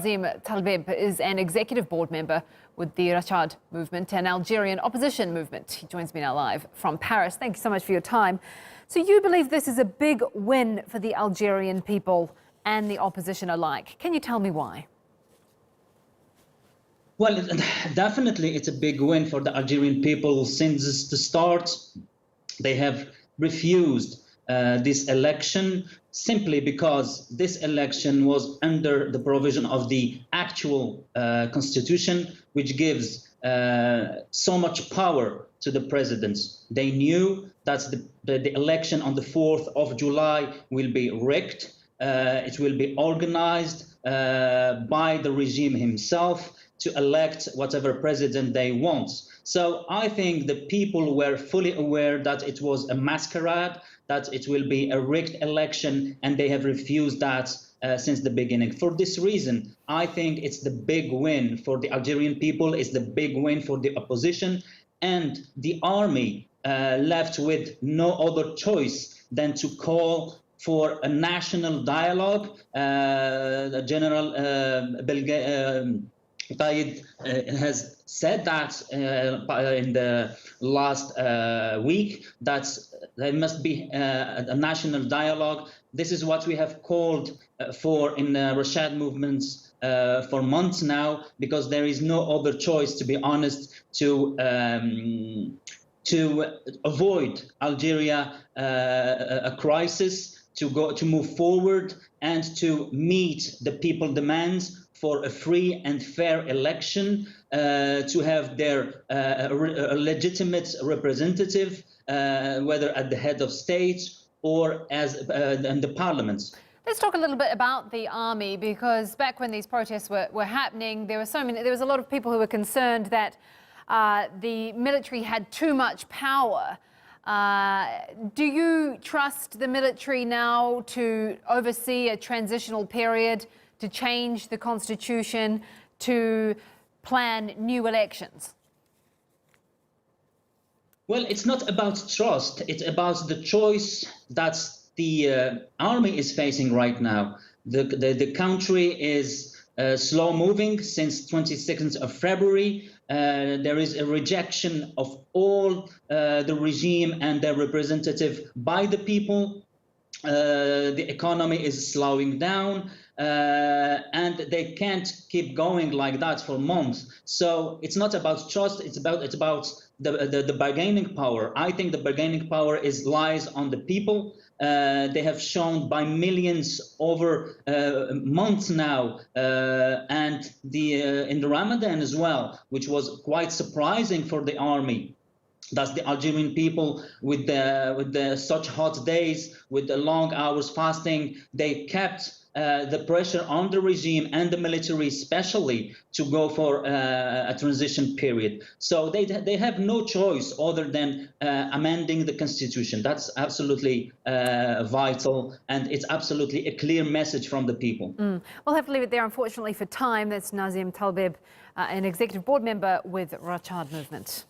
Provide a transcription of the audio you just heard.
Nazim Taleb is an executive board member with the Rachad Movement, an Algerian opposition movement. He joins me now live from Paris. Thank you so much for your time. So you believe this is a big win for the Algerian people and the opposition alike. Can you tell me why? Well, definitely it's a big win for the Algerian people. Since the start, they have refused this election simply because this election was under the provision of the actual constitution, which gives so much power to the president. They knew that the election on the 4th of July will be rigged. It will be organized by the regime himself to elect whatever president they want. So I think the people were fully aware that it was a masquerade, that it will be a rigged election, and they have refused that since the beginning. For this reason, I think it's the big win for the Algerian people, it's the big win for the opposition, and the army left with no other choice than to call for a national dialogue. General Tayyid has said that in the last week, that there must be a national dialogue. This is what we have called for in the Rachad movements for months now, because there is no other choice, to be honest, to avoid Algeria a crisis, to move forward and to meet the people's demands for a free and fair election, to have their legitimate representative, whether at the head of state or as in the parliaments. Let's talk a little bit about the army, because back when these protests were happening, there was a lot of people who were concerned that the military had too much power. Do you trust the military now to oversee a transitional period, to change the constitution, to plan new elections? Well, it's not about trust. It's about the choice that the army is facing right now. The country is slow moving since 22nd of February. There is a rejection of all the regime and their representative by the people. The economy is slowing down, and they can't keep going like that for months. So it's not about trust, it's about the bargaining power. I think the bargaining power lies on the people. They have shown by millions over months now, and in the Ramadan as well, which was quite surprising for the army. That's the Algerian people with the such hot days, with the long hours fasting. They kept the pressure on the regime and the military especially to go for a transition period. So they have no choice other than amending the constitution. That's absolutely vital, and it's absolutely a clear message from the people. We'll have to leave it there, unfortunately, for time. That's Nazim Taleb, an executive board member with Rachad Movement.